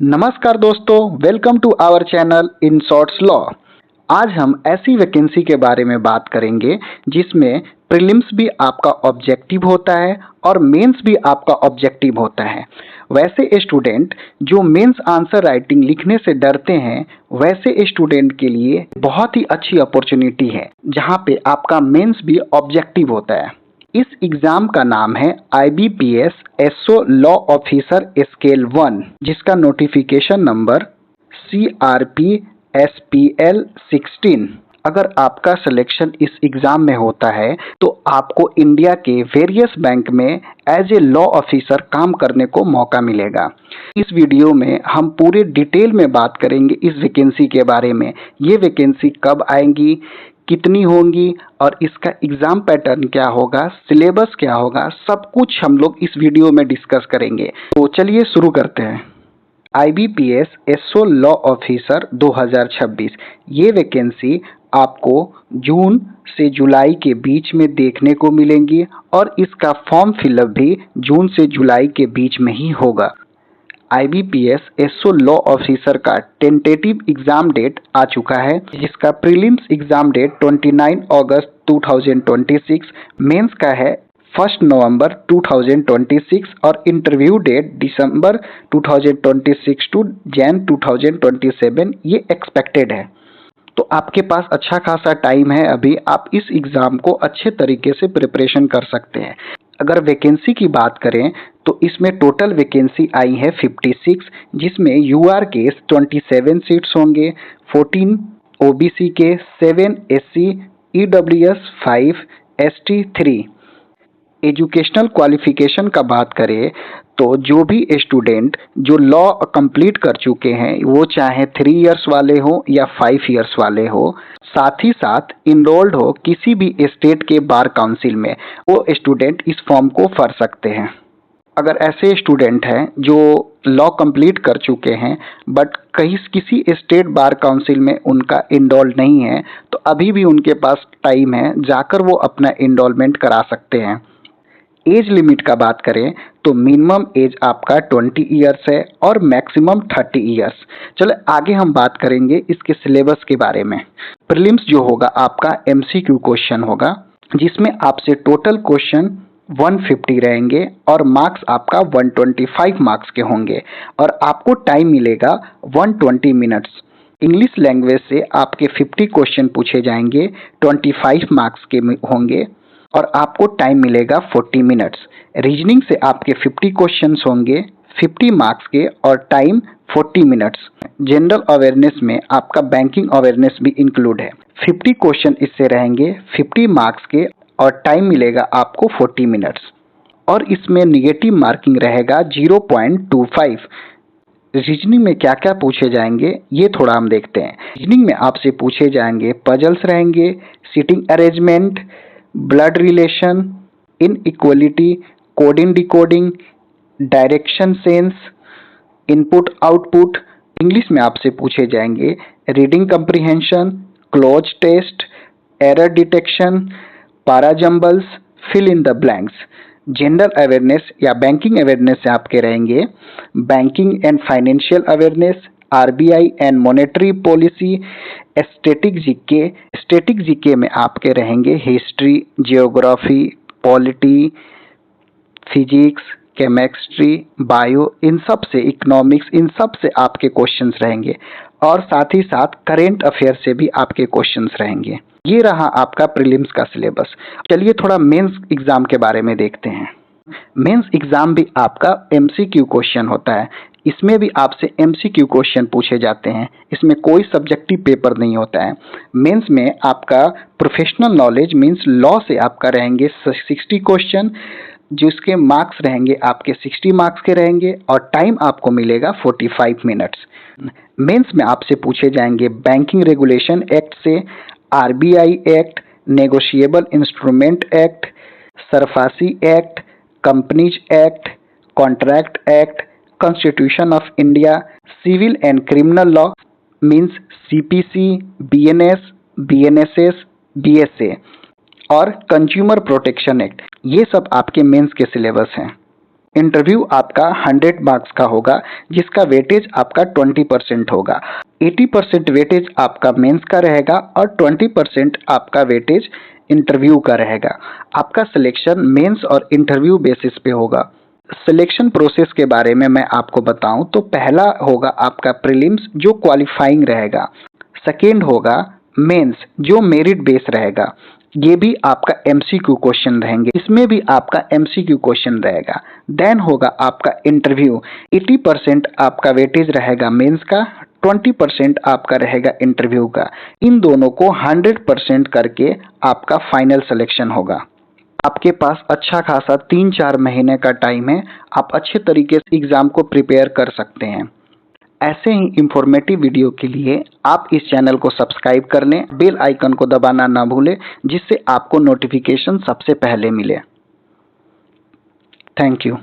नमस्कार दोस्तों, welcome to our channel in shorts law. आज हम ऐसी वैकेंसी के बारे में बात करेंगे जिसमें प्रीलिम्स भी आपका ऑब्जेक्टिव होता है और मेंस भी आपका ऑब्जेक्टिव होता है। वैसे स्टूडेंट जो मेंस आंसर राइटिंग लिखने से डरते हैं, वैसे स्टूडेंट के लिए बहुत ही अच्छी अपॉर्चुनिटी है जहां पे आपका मेंस भी ऑब्जेक्टिव होता है। इस एग्जाम का नाम है IBPS SO law officer scale 1, जिसका नोटिफिकेशन नंबर CRP SPL 16। अगर आपका सिलेक्शन इस एग्जाम में होता है तो आपको इंडिया के वेरियस बैंक में एज ए लॉ ऑफिसर काम करने को मौका मिलेगा। इस वीडियो में हम पूरे डिटेल में बात करेंगे इस वैकेंसी के बारे में। ये वैकेंसी कब आएंगी, कितनी होंगी और इसका एग्जाम पैटर्न क्या होगा, सिलेबस क्या होगा, सब कुछ हम लोग इस वीडियो में डिस्कस करेंगे। तो चलिए शुरू करते हैं। IBPS एसओ लॉ ऑफिसर 2026, ये वैकेंसी आपको जून से जुलाई के बीच में देखने को मिलेंगी और इसका फॉर्म फिलअप भी जून से जुलाई के बीच में ही होगा। IBPS एसओ लॉ ऑफिसर का टेंटेटिव एग्जाम डेट आ चुका है, जिसका प्रीलिम्स एग्जाम डेट 29 अगस्त 2026, मेंस का है 1 नवंबर 2026 और इंटरव्यू डेट दिसंबर 2026 टू जैन 2027 ये एक्सपेक्टेड है। तो आपके पास अच्छा खासा टाइम है, अभी आप इस एग्ज़ाम को अच्छे तरीके से प्रिपरेशन कर सकते हैं। अगर वैकेंसी की बात करें तो इसमें टोटल वैकेंसी आई है 56, जिसमें UR के 27 सीट्स होंगे, 14 OBC के, 7 SC, EWS 5, ST 3। Educational qualification का बात करें तो जो भी स्टूडेंट जो लॉ कंप्लीट कर चुके हैं, वो चाहे 3 इयर्स वाले हो या 5 इयर्स वाले हो, साथ ही साथ इनरोल्ड हो किसी भी स्टेट के बार काउंसिल में, वो स्टूडेंट इस फॉर्म को भर सकते हैं। अगर ऐसे स्टूडेंट हैं जो लॉ कंप्लीट कर चुके हैं बट किसी स्टेट बार काउंसिल में उनका इनरोल नहीं है, तो अभी भी उनके पास टाइम है, जाकर वो अपना इनरोलमेंट करा सकते हैं। एज लिमिट का बात करें तो मिनिमम एज आपका 20 इयर्स है और मैक्सिमम 30 इयर्स। चलो आगे हम बात करेंगे इसके सिलेबस के बारे में। प्रीलिम्स जो होगा आपका MCQ क्वेश्चन होगा, जिसमें आपसे टोटल क्वेश्चन 150 रहेंगे और मार्क्स आपका 125 मार्क्स के होंगे और आपको टाइम मिलेगा 120 मिनट्स। इंग्लिश लैंग्वेज से आपके 50 क्वेश्चन पूछे जाएंगे, 25 मार्क्स के होंगे और आपको टाइम मिलेगा 40 मिनट्स। रीजनिंग से आपके 50 क्वेश्चंस होंगे, 50 मार्क्स के और टाइम 40 मिनट्स। जनरल अवेयरनेस में आपका बैंकिंग अवेयरनेस भी इंक्लूड है। 50 क्वेश्चन इससे रहेंगे, 50 मार्क्स के और टाइम मिलेगा आपको 40 मिनट्स। और इसमें निगेटिव मार्किंग रहेगा 0.25। रीजनिंग में क्या क्या पूछे जाएंगे ये थोड़ा हम देखते हैं। रीजनिंग में आपसे पूछे जाएंगे पजल्स रहेंगे, sitting arrangement, blood relation, inequality, coding decoding, direction sense, input output. English में आपसे पूछे जाएंगे reading comprehension, cloze test, error detection, parajumbles, fill in the blanks. General awareness या बैंकिंग अवेयरनेस से आपके रहेंगे banking and financial awareness, RBI and monetary policy, static GK में आपके रहेंगे history, geography, polity, physics, chemistry, bio, इन सब से इकोनॉमिक्स, इन सब से आपके क्वेश्चंस रहेंगे और साथ ही साथ करेंट अफेयर से भी आपके क्वेश्चंस रहेंगे। ये रहा आपका प्रीलिम्स का सिलेबस। चलिए थोड़ा मेंस एग्जाम के बारे में देखते हैं। मेंस एग्जाम भी आपका MCQ क्वेश्चन होता है। इसमें भी आपसे MCQ क्वेश्चन पूछे जाते हैं, इसमें कोई सब्जेक्टिव पेपर नहीं होता है। मेंस में आपका प्रोफेशनल नॉलेज मींस लॉ से आपका रहेंगे 60 क्वेश्चन, जिसके मार्क्स रहेंगे आपके 60 मार्क्स के रहेंगे और टाइम आपको मिलेगा 45 मिनट्स। मेंस में आपसे पूछे जाएंगे बैंकिंग रेगुलेशन एक्ट से, RBI act, negotiable instrument act, SARFAESI act, companies act, contract act, constitution of India, civil and criminal law means CPC, BNS, BNSS, BSA और कंज्यूमर प्रोटेक्शन एक्ट। ये सब आपके mains के सिलेबस हैं। Interview आपका 100 marks का होगा, जिसका वेटेज आपका 20% होगा। 80% वेटेज आपका मेंस का रहेगा और 20% आपका वेटेज इंटरव्यू का रहेगा। आपका सिलेक्शन मेंस और इंटरव्यू बेसिस पे होगा। सिलेक्शन प्रोसेस के बारे में मैं आपको बताऊं तो पहला होगा आपका प्रीलिम्स जो क्वालिफाइंग रहेगा। सेकेंड होगा मेंस जो मेरिट बेस रहेगा। ये भी आपका एमसीक्यू क्वेश्चन रहेंगे, इसमें भी आपका एमसीक्यू क्वेश्चन रहेगा। देन होगा आपका इंटरव्यू। 80% आपका वेटेज रहेगा मेंस का, 20% आपका रहेगा इंटरव्यू का। इन दोनों को 100% करके आपका फाइनल सिलेक्शन होगा। आपके पास अच्छा खासा 3-4 महीने का टाइम है, आप अच्छे तरीके से एग्ज़ाम को प्रिपेयर कर सकते हैं। ऐसे ही इंफॉर्मेटिव वीडियो के लिए आप इस चैनल को सब्सक्राइब कर लें, बेल आइकन को दबाना ना भूलें, जिससे आपको नोटिफिकेशन सबसे पहले मिले। Thank you.